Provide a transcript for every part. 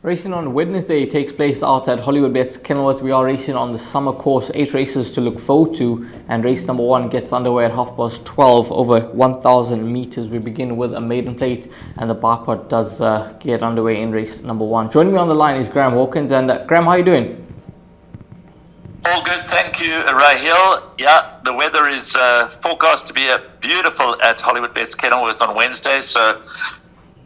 Racing on Wednesday takes place out at Hollywoodbets Kenilworth. We are racing on the summer course, 8 races to look forward to, and race number 1 gets underway at 12:30 over 1,000 meters. We begin with a maiden plate, and the bipod does get underway in race number 1. Joining me on the line is Graham Hawkins, and Graham, how are you doing? All good, thank you, Rahil. Yeah, the weather is forecast to be beautiful at Hollywoodbets Kenilworth on Wednesday, so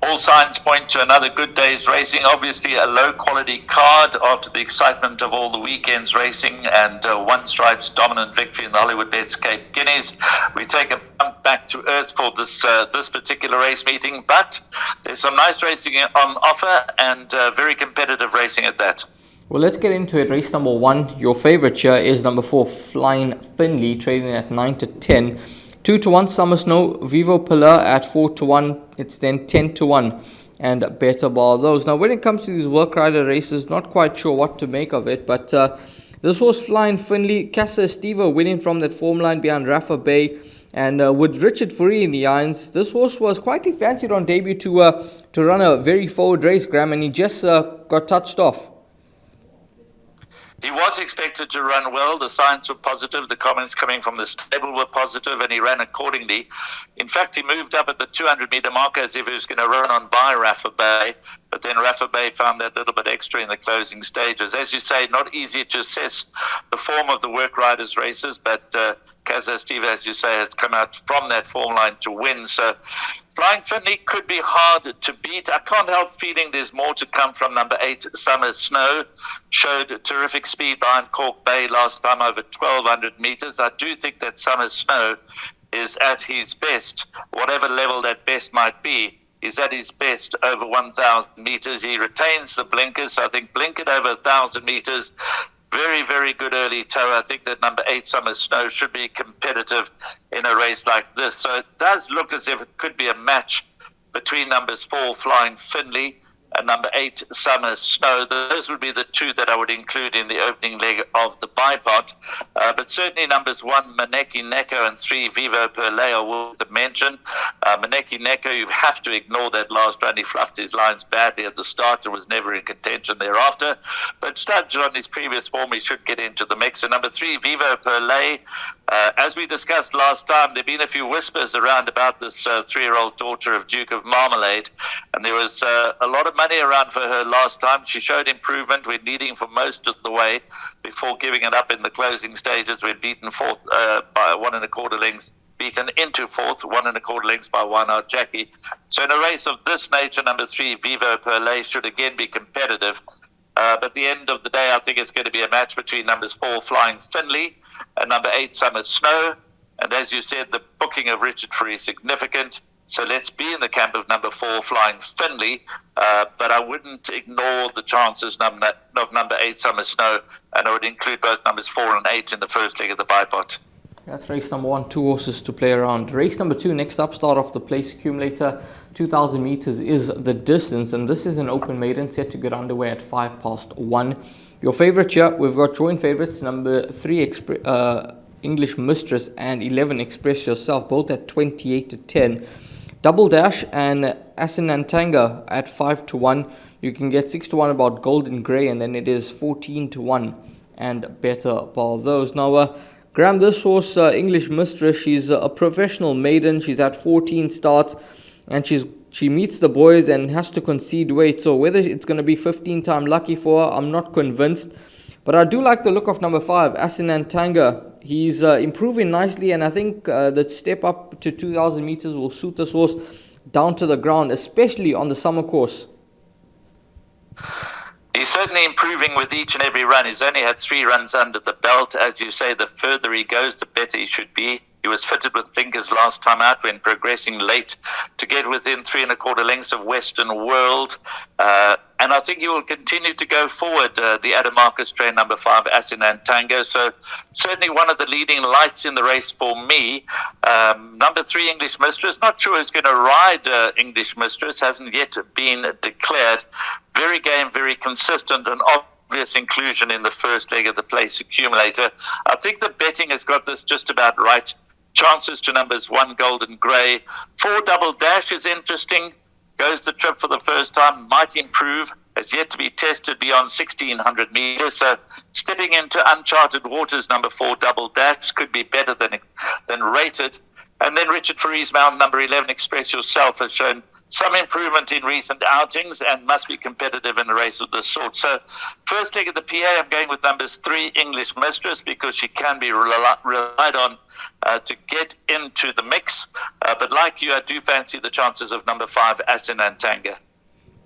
all signs point to another good day's racing. Obviously, a low-quality card after the excitement of all the weekend's racing and One Stripe's dominant victory in the Hollywoodbets Cape Guineas. We take a bump back to earth for this particular race meeting, but there's some nice racing on offer and very competitive racing at that. Well, let's get into it. Race number 1, your favourite here is number 4, Flying Finley, trading at 9 to 10. 2-1 Summer Snow, Vivo Pillar at 4-1. It's then 10-1 and better bar those. Now, when it comes to these work rider races, not quite sure what to make of it, but this horse Flying Finley, Casa Estiva winning from that form line behind Rafa Bay, and with Richard Fourie in the irons, this horse was quietly fancied on debut to run a very forward race, Graham, and he just got touched off. He was expected to run well. The signs were positive. The comments coming from the stable were positive, and he ran accordingly. In fact, he moved up at the 200-meter mark as if he was going to run on by Rafa Bay, but then Rafa Bay found that little bit extra in the closing stages. As you say, not easy to assess the form of the work riders races, but Casa Estiva, as you say, has come out from that form line to win. So Flying Finley could be hard to beat. I can't help feeling there's more to come from number 8, Summer Snow. Showed terrific speed behind Cork Bay last time over 1,200 meters. I do think that Summer Snow is at his best, whatever level that best might be. He's at his best over 1,000 meters. He retains the blinkers. So I think blinkered over 1,000 meters. Very, very good early toe. I think that number 8, Summer Snow, should be competitive in a race like this. So it does look as if it could be a match between numbers 4, Flying Finley, and number 8, Summer Snow. Those would be the two that I would include in the opening leg of the bipod. But certainly numbers 1, Maneki Neko, and 3, Vivo Perlay are worth a mention. Maneki Neko, you have to ignore that last run. He fluffed his lines badly at the start and was never in contention thereafter. But judged on his previous form, he should get into the mix. And number 3, Vivo Perlay, as we discussed last time, there have been a few whispers around about this 3-year-old daughter of Duke of Marmalade. And there was a lot of money around for her last time. She showed improvement. We're leading for most of the way before giving it up in the closing stages. We'd beaten fourth by 1 1/4 lengths, beaten into fourth, 1 1/4 lengths by One Out Jackie. So in a race of this nature, number 3, Vivo Perlay, should again be competitive. But at the end of the day, I think it's going to be a match between numbers 4, Flying Finley, and number 8, Summer Snow. And as you said, the booking of Richard Fourie is significant. So let's be in the camp of number 4, Flying Finley, but I wouldn't ignore the chances of number 8, Summer Snow, and I would include both numbers 4 and 8 in the first leg of the bipod. That's race number 1, 2 horses to play around. Race number 2, next up, start off the place accumulator. 2,000 meters is the distance, and this is an open maiden set to get underway at 1:05. Your favorite here, we've got joint favorites, number 3, English Mistress, and 11, Express Yourself, both at 28 to 10. Double Dash and Asinantanga at 5-1. You can get 6-1 about Golden Grey, and then it is 14-1 and better by those. Now, Graham, this horse, English Mistress, she's a professional maiden. She's had 14 starts, and she meets the boys and has to concede weight. So whether it's going to be 15-time lucky for her, I'm not convinced. But I do like the look of number 5, Asinantanga. He's improving nicely, and I think the step up to 2,000 meters will suit this horse down to the ground, especially on the summer course. He's certainly improving with each and every run. He's only had 3 runs under the belt. As you say, the further he goes, the better he should be. He was fitted with blinkers last time out when progressing late to get within 3 1/4 lengths of Western World. And I think he will continue to go forward, the Adam Marcus train number 5, Asinantanga. So certainly one of the leading lights in the race for me. Number 3, English Mistress. Not sure who's going to ride English Mistress. Hasn't yet been declared. Very game, very consistent, and obvious inclusion in the first leg of the place accumulator. I think the betting has got this just about right. Chances to numbers 1, Golden Grey. 4, Double Dash is interesting. goes the trip for the first time, might improve, has yet to be tested beyond 1,600 meters. So stepping into uncharted waters, number 4, Double Dash, could be better than rated. And then Richard Faree's mount, number 11, Express Yourself, has shown some improvement in recent outings and must be competitive in a race of this sort. So first leg of the PA, I'm going with numbers 3, English Mistress, because she can be relied on to get into the mix. But like you, I do fancy the chances of number 5, Asinantanga.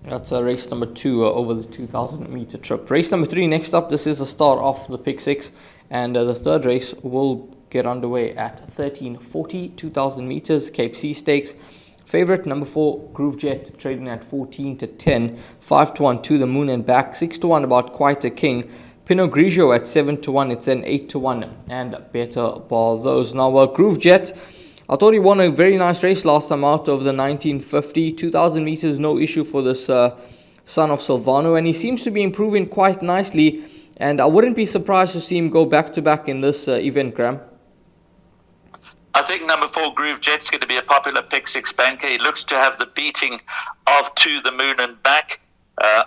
That's race number 2 over the 2,000 meter trip. Race number 3 next up. This is the start of the pick 6, and the third race will get underway at 13:40, 2,000 meters, Cape C Stakes. Favorite number 4, Groove Jet, trading at 14-10, 5-1 To the Moon and Back, 6-1 About Quite a King. Pinot Grigio at 7-1, it's then 8-1 and better bar those. Now Groove Jet, I thought he won a very nice race last time out over the 1950. 2,000 meters, no issue for this son of Silvano, and he seems to be improving quite nicely, and I wouldn't be surprised to see him go back-to-back in this event, Graham. I think number 4, Groove Jet's going to be a popular pick 6 banker. He looks to have the beating of To the Moon and Back.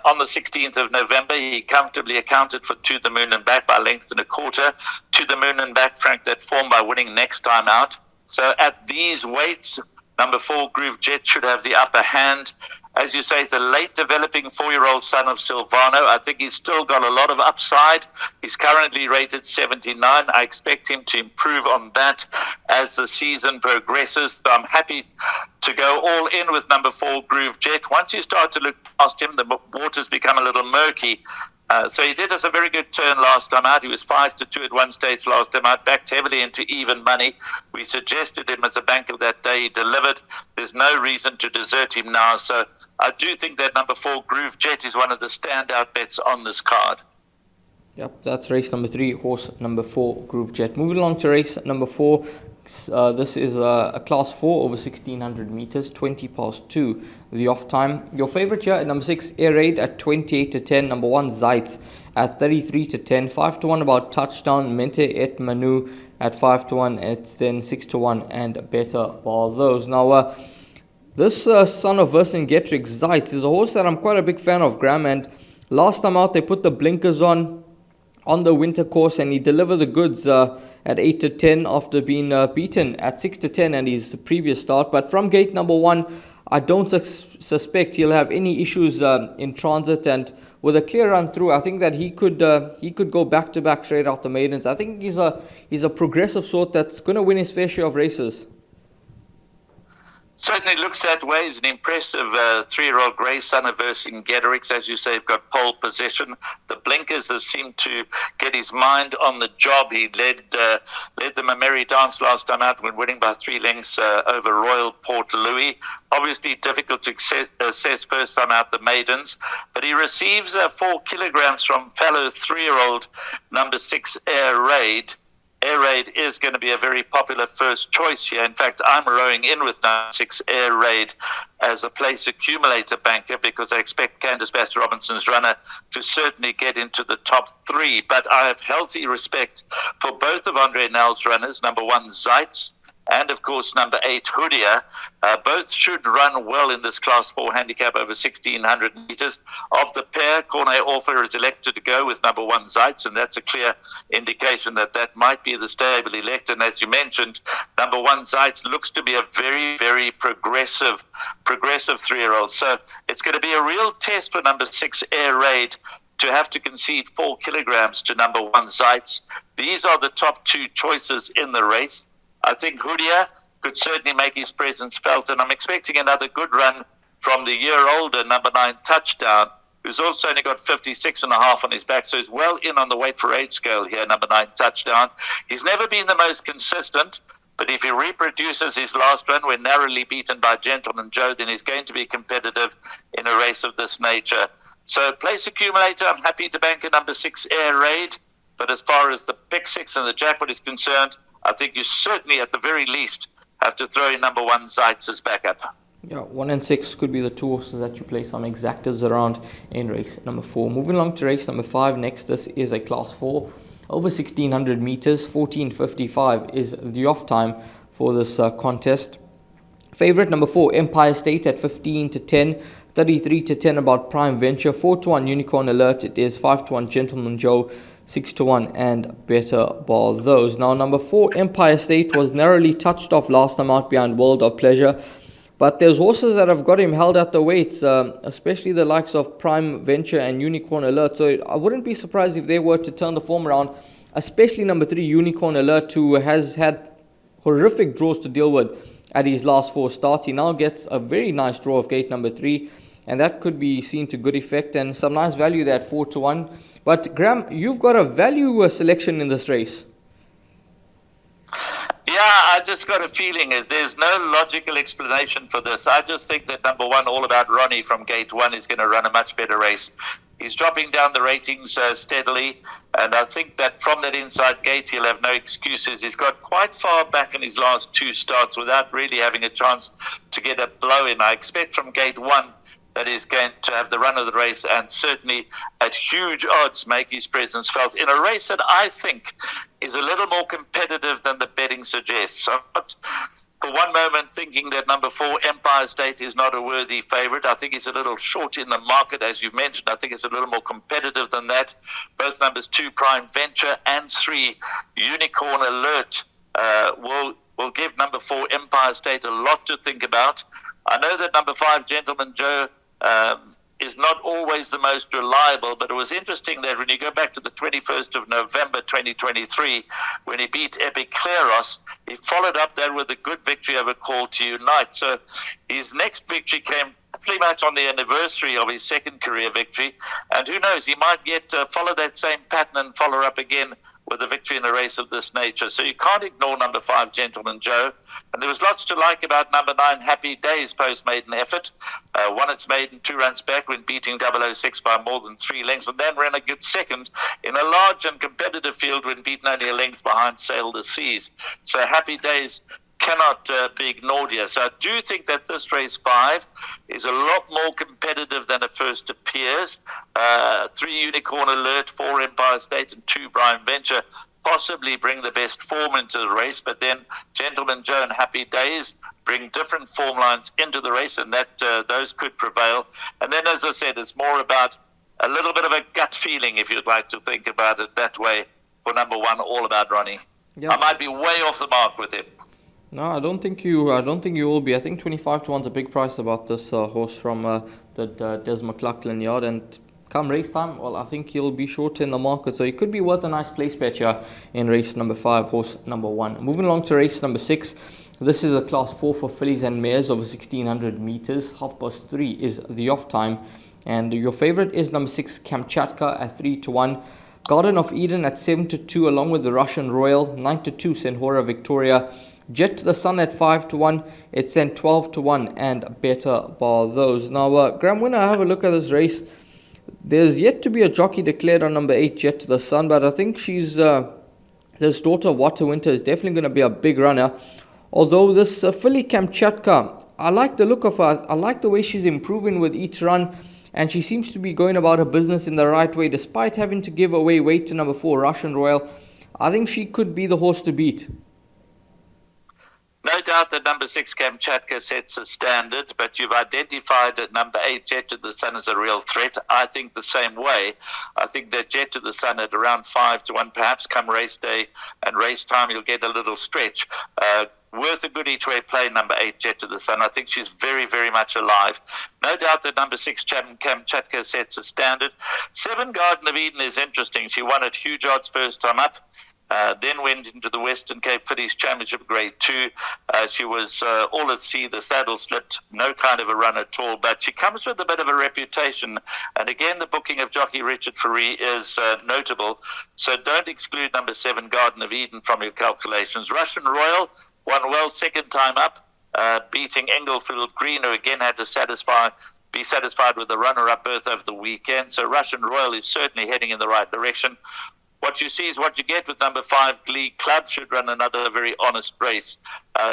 On the 16th of November, he comfortably accounted for To the Moon and Back by length and a quarter. To the Moon and Back franked that form by winning next time out. So at these weights, number 4, Groove Jet, should have the upper hand. As you say, it's a late developing 4-year-old son of Silvano. I think he's still got a lot of upside. He's currently rated 79. I expect him to improve on that as the season progresses. So I'm happy to go all in with number 4, Groove Jet. Once you start to look past him, the waters become a little murky. So he did us a very good turn last time out. He was 5-2 at one stage last time out, backed heavily into even money. We suggested him as a banker that day. He delivered. There's no reason to desert him now. So I do think that number 4, Groove Jet, is one of the standout bets on this card. Yep, that's race number 3, horse number 4, Groove Jet. Moving along to race number 4. This is a class 4 over 1,600 meters, 2, the off time. Your favorite here at number 6, Air Raid at 28-10. Number 1, Zeitz at 33-10. 5-1 About Touchdown. Mente et Manu at 5-1. It's then 6-1 and better bar those. Now, this son of Vercingetorix, Zeitz, is a horse that I'm quite a big fan of, Graham. And last time out, they put the blinkers on the winter course, and he delivered the goods at 8-10 after being beaten at 6-10 and his previous start. But from gate number 1, I don't suspect he'll have any issues in transit, and with a clear run through, I think that he could go back-to-back straight out the maidens. I think he's a progressive sort that's going to win his fair share of races. Certainly looks that way. He's an impressive 3-year-old grey son of Vercingetorix. As you say, he's got pole position. The blinkers have seemed to get his mind on the job. He led them a merry dance last time out when winning by 3 lengths over Royal Port Louis. Obviously difficult to assess first time out the maidens, but he receives 4 kilograms from fellow 3-year-old number 6 Air Raid. Air Raid is going to be a very popular first choice here. In fact, I'm rowing in with number 6 Air Raid as a place accumulator banker because I expect Candice Bass-Robinson's runner to certainly get into the top 3. But I have healthy respect for both of Andre Nell's runners, number 1 Zeitz and, of course, number 8 Hoodia. Both should run well in this Class 4 handicap over 1,600 meters. Of the pair, Cornet Orfer is elected to go with number 1 Zeitz, and that's a clear indication that might be the stable elect. And as you mentioned, number 1 Zeitz looks to be a very, very progressive 3-year-old. So it's going to be a real test for number 6 Air Raid to have to concede 4 kilograms to number 1 Zeitz. These are the top 2 choices in the race. I think Hoodia could certainly make his presence felt, and I'm expecting another good run from the year-older number 9 Touchdown, who's also only got 56.5 on his back, so he's well in on the weight for age scale here, number 9 Touchdown. He's never been the most consistent, but if he reproduces his last run when narrowly beaten by Gentleman Joe, then he's going to be competitive in a race of this nature. So place accumulator, I'm happy to bank a number 6 Air Raid, but as far as the pick 6 and the jackpot is concerned, I think you certainly, at the very least, have to throw in number 1 Zeitz as backup. Yeah, 1 and 6 could be the 2 horses that you play some exactas around in race number 4. Moving along to race number 5 next. This is a class 4 over 1,600 meters. 14:55 is the off time for this contest. Favorite number 4, Empire State at 15 to 10, 33 to 10 about Prime Venture, 4 to 1 Unicorn Alert. It is 5 to 1 Gentleman Joe, 6 to 1 and Better Ball Those. Now number 4, Empire State was narrowly touched off last time out behind World of Pleasure, but there's horses that have got him held at the weights, especially the likes of Prime Venture and Unicorn Alert. So I wouldn't be surprised if they were to turn the form around, especially number 3, Unicorn Alert, who has had horrific draws to deal with at his last 4 starts. He now gets a very nice draw of gate number 3, and that could be seen to good effect, and some nice value there at 4 to 1. But Graham, you've got a value selection in this race. Yeah, I just got a feeling there's no logical explanation for this. I just think that number 1, All About Ronnie from gate 1, is going to run a much better race. He's dropping down the ratings steadily, and I think that from that inside gate he'll have no excuses. He's got quite far back in his last 2 starts without really having a chance to get a blow in. I expect from gate 1 that he's going to have the run of the race, and certainly at huge odds make his presence felt in a race that I think is a little more competitive than the betting suggests. I'm not for one moment thinking that number 4, Empire State, is not a worthy favourite. I think he's a little short in the market, as you mentioned. I think it's a little more competitive than that. Both numbers 2, Prime Venture, and 3, Unicorn Alert, will give number 4, Empire State, a lot to think about. I know that number 5, Gentleman Joe, is not always the most reliable, but it was interesting that when you go back to the 21st of November 2023, when he beat Epic Kleros, he followed up that with a good victory over Call to Unite. So his next victory came pretty much on the anniversary of his second career victory, and who knows, he might get follow that same pattern and follow up again with a victory in a race of this nature. So you can't ignore number 5, Gentleman Joe. And there was lots to like about number 9, Happy Days, post-maiden effort. Won its maiden 2 runs back when beating 006 by more than 3 lengths, and then ran a good second in a large and competitive field when beaten only a length behind Sail the Seas. So Happy Days cannot be ignored here. So I do think that this race 5 is a lot more competitive than it first appears. 3, Unicorn Alert, 4, Empire State, and 2, Prime Venture possibly bring the best form into the race, but then Gentleman Joe and Happy Days bring different form lines into the race, and that those could prevail. And then, as I said, it's more about a little bit of a gut feeling, if you'd like to think about it that way, for number 1, All About Ronnie. Yeah. I might be way off the mark with him. No, I don't think you will be. I think 25 to 1's a big price about this horse from the Des McLaughlin yard, and come race time, well, I think he'll be short in the market, so he could be worth a nice place bet here in race number 5, horse number 1. Moving along to race number 6. This is a class 4 for fillies and mares over 1600 meters. 3:30 is the off time, and your favorite is number 6, Kamchatka, at 3 to 1. Garden of Eden at 7 to 2, along with the Russian Royal. 9 to 2, Senhora Victoria. Jet to the Sun at 5 to 1. It's then 12 to 1 and Better Bar Those. Now, Graham, when I have a look at this race, there's yet to be a jockey declared on number 8, Jet to the Sun, but I think she's this daughter of Water Winter is definitely going to be a big runner. Although this filly Kamchatka, I like the look of her. I like the way she's improving with each run, and she seems to be going about her business in the right way, despite having to give away weight to number 4, Russian Royal. I think she could be the horse to beat. No doubt that number 6, Kamchatka, sets a standard, but you've identified that number 8, Jet to the Sun, as a real threat. I think the same way. I think that Jet to the Sun at around 5 to 1, perhaps come race day and race time, you'll get a little stretch. Worth a good each way play, number 8, Jet to the Sun. I think she's very, very much alive. No doubt that number 6, Kamchatka, sets a standard. 7, Garden of Eden, is interesting. She won at huge odds first time up. Then went into the Western Cape Fillies Championship Grade 2. She was all at sea. The saddle slipped. No kind of a run at all. But she comes with a bit of a reputation. And again, the booking of jockey Richard Faree is notable. So don't exclude number 7, Garden of Eden, from your calculations. Russian Royal won well second time up, beating Englefield Green, who again had to be satisfied with the runner-up berth over the weekend. So Russian Royal is certainly heading in the right direction. what you see is what you get with number 5, Glee Club. Should run another very honest race.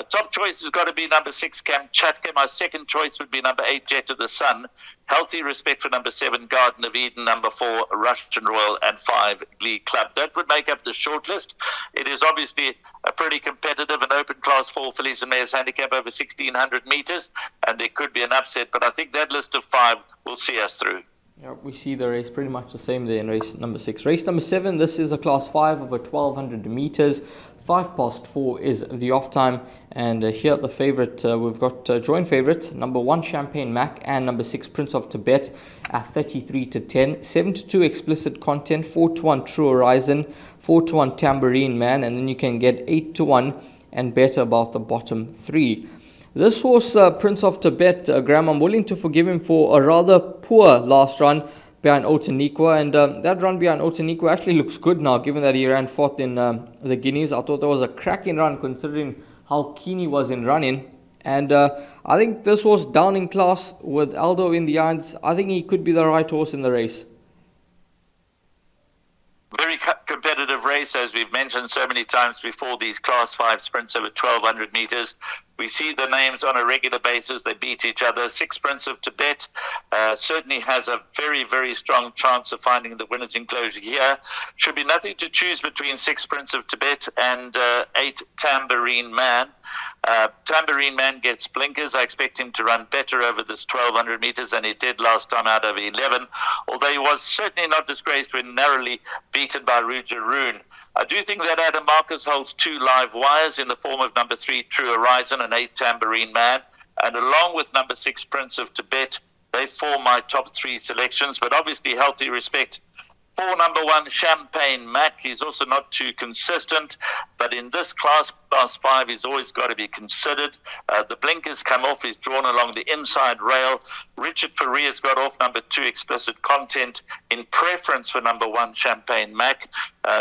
Top choice has got to be number 6, Kamchatka. My second choice would be number 8, Jet of the Sun. Healthy respect for number 7, Garden of Eden. Number 4, Russian Royal. And 5, Glee Club. That would make up the shortlist. It is obviously a pretty competitive and open class 4 fillies and mares handicap over 1,600 meters. And there could be an upset. But I think that list of 5 will see us through. Yeah, we see the race pretty much the same there in race number 6. Race number 7, this is a class 5 over 1,200 meters. 4:05 is the off time, and here the favourite, we've got joint favourites, number 1 Champagne Mac and number 6 Prince of Tibet at 33-10, 7-2 Explicit Content, 4-1 True Horizon, 4-1 Tambourine Man, and then you can get 8-1 and better about the bottom 3. This horse, Prince of Tibet, Graham, I'm willing to forgive him for a rather poor last run behind Otaniqua, and that run behind Otaniqua actually looks good now, given that he ran fourth in the Guineas. I thought that was a cracking run considering how keen he was in running, and I think this horse down in class with Aldo in the irons, I think he could be the right horse in the race. Very competitive race, as we've mentioned so many times before, these class 5 sprints over 1,200 meters. We see the names on a regular basis. They beat each other. 6 Prince of Tibet certainly has a very, very strong chance of finding the winner's enclosure here. Should be nothing to choose between 6 Prince of Tibet and 8 Tambourine Man. Tambourine Man gets blinkers. I expect him to run better over this 1,200 meters than he did last time out over 11, although he was certainly not disgraced when narrowly beaten by Rujaroon. I do think that Adam Marcus holds 2 live wires in the form of number 3 True Horizon and 8 Tambourine Man, and along with number 6 Prince of Tibet, they form my top 3 selections, but obviously healthy respect for number 1 Champagne Mac. He's also not too consistent, but in this class 5, he's always got to be considered. The blinkers come off. He's drawn along the inside rail. Richard Faria's got off number 2 Explicit Content in preference for number 1 Champagne Mac,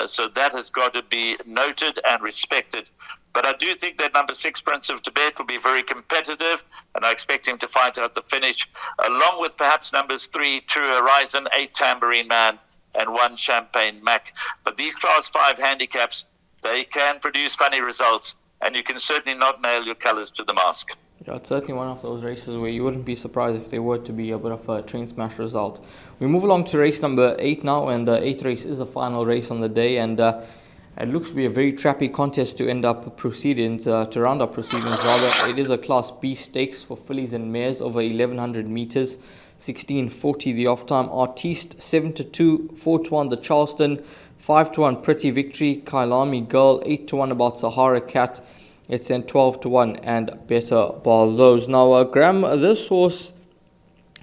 so that has got to be noted and respected. But I do think that number 6 Prince of Tibet will be very competitive, and I expect him to fight out the finish, along with perhaps numbers 3 True Horizon, 8 Tambourine Man, and 1 Champagne Mac. But these class 5 handicaps, they can produce funny results, and you can certainly not nail your colours to the mask. Yeah, it's certainly one of those races where you wouldn't be surprised if there were to be a bit of a train smash result. We move along to race number 8 now, and the 8th race is the final race on the day, and it looks to be a very trappy contest to end up proceedings, to round up proceedings rather. It is a Class B stakes for fillies and mares over 1,100 meters. 16:40 the off time. Artiste 7-2, 4-1 the Charleston, 5-1 Pretty Victory, Kailami Girl, 8-1 about Sahara Cat. It's then 12-1 and Better Barlows. Now, Graham, this horse,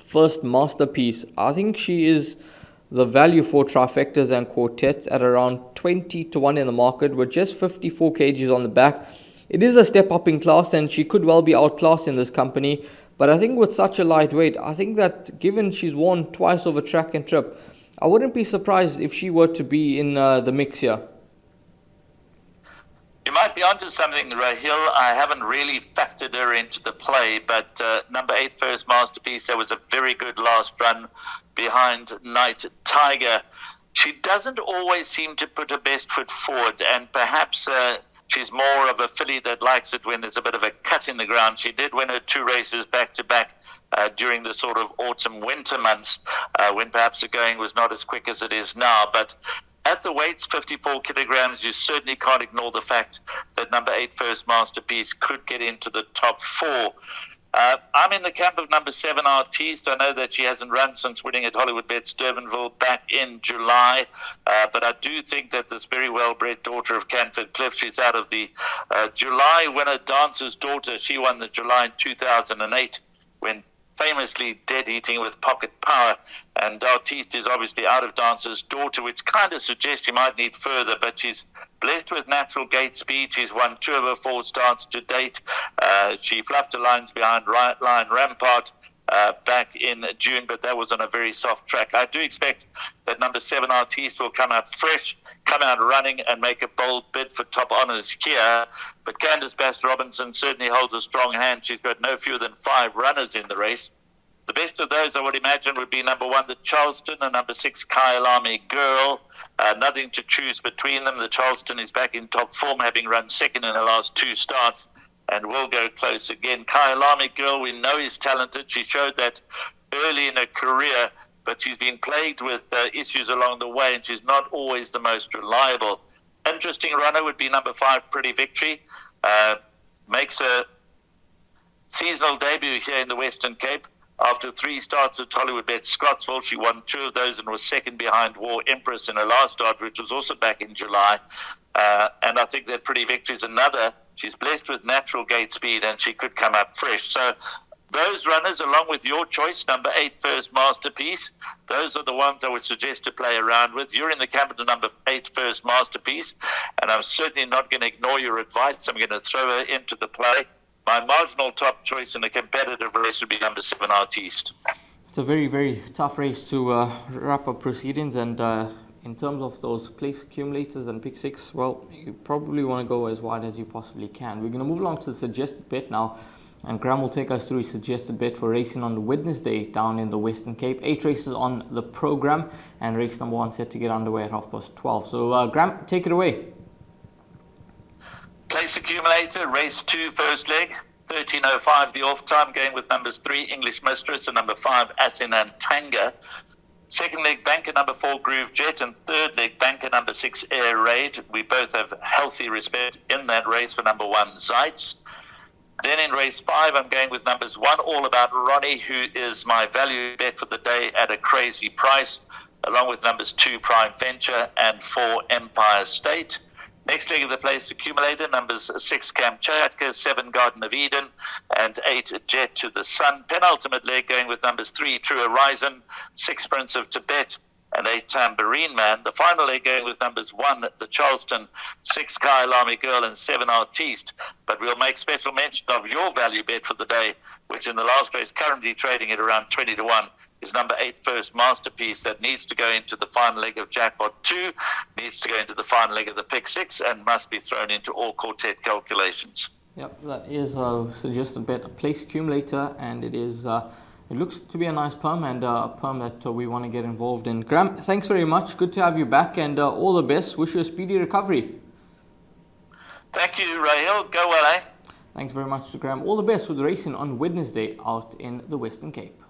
First Masterpiece, I think she is the value for trifectas and quartets at around 20-1 in the market with just 54 kgs on the back. It is a step up in class, and she could well be outclassed in this company. But I think with such a lightweight, I think that given she's won twice over track and trip, I wouldn't be surprised if she were to be in the mix here. You might be onto something, Rahil. I haven't really factored her into the play, but number 8 First Masterpiece, there was a very good last run behind Night Tiger. She doesn't always seem to put her best foot forward, and perhaps she's more of a filly that likes it when there's a bit of a cut in the ground. She did win her 2 races back-to-back during the sort of autumn-winter months when perhaps the going was not as quick as it is now. But at the weights, 54 kilograms, you certainly can't ignore the fact that number 8 First Masterpiece could get into the top 4. I'm in the camp of number 7 Artiste. I know that she hasn't run since winning at Hollywoodbets Durbanville back in July, but I do think that this very well-bred daughter of Canford Cliff, she's out of the July winner Dancer's Daughter. She won the July in 2008 when famously dead-eating with Pocket Power, and Artiste is obviously out of Dancer's Daughter, which kind of suggests she might need further, but she's blessed with natural gate speed. She's won 2 of her 4 starts to date. She fluffed her lines behind Right Line Rampart back in June, but that was on a very soft track. I do expect that number 7 Artiste will come out fresh, come out running, and make a bold bid for top honours here. But Candice Bass Robinson certainly holds a strong hand. She's got no fewer than 5 runners in the race. The best of those, I would imagine, would be number 1, the Charleston, and number 6, Kyalami Girl. Nothing to choose between them. The Charleston is back in top form, having run second in the last 2 starts, and will go close again. Kyalami Girl, we know is talented. She showed that early in her career, but she's been plagued with issues along the way, and she's not always the most reliable. Interesting runner would be number 5, Pretty Victory. Makes a seasonal debut here in the Western Cape. After 3 starts at Hollywoodbets Scottsville, she won 2 of those and was second behind War Empress in her last start, which was also back in July. And I think that Pretty Victory is another. She's blessed with natural gate speed, and she could come up fresh. So those runners, along with your choice, number 8, First Masterpiece, those are the ones I would suggest to play around with. You're in the camp of the number 8, First Masterpiece, and I'm certainly not going to ignore your advice. I'm going to throw her into the play. My marginal top choice in a competitive race would be number 7, Artiste. It's a very, very tough race to wrap up proceedings, and in terms of those place accumulators and pick 6, well, you probably want to go as wide as you possibly can. We're going to move along to the suggested bet now, and Graham will take us through his suggested bet for racing on Wednesday down in the Western Cape. 8 races on the program, and race number 1 set to get underway at 12:30. So Graham, take it away. Place accumulator, race 2, first leg, 13:05 the off time, going with numbers 3, English Mistress, and number 5, Asinan Tanga. Second leg, banker number 4, Groove Jet, and third leg, banker number 6, Air Raid. We both have healthy respect in that race for number 1, Zeitz. Then in race 5, I'm going with numbers 1, All About Ronnie, who is my value bet for the day at a crazy price, along with numbers 2, Prime Venture, and 4, Empire State. Next leg of the place accumulator, numbers 6, Kamchatka, 7, Garden of Eden, and 8, Jet to the Sun. Penultimate leg going with numbers 3, True Horizon, 6, Prince of Tibet, and 8, Tambourine Man. The final leg going with numbers 1, the Charleston, 6, Kyalami Girl, and 7, Artiste. But we'll make special mention of your value bet for the day, which in the last race currently trading at around 20-1. Is number 8, First Masterpiece, that needs to go into the final leg of Jackpot 2, needs to go into the final leg of the Pick 6, and must be thrown into all quartet calculations. Yep, that is a suggested bet, a place accumulator, and it is. It looks to be a nice perm, and a perm that we want to get involved in. Graham, thanks very much. Good to have you back, and all the best. Wish you a speedy recovery. Thank you, Rahil. Go well, eh? Thanks very much to Graham. All the best with racing on Wednesday out in the Western Cape.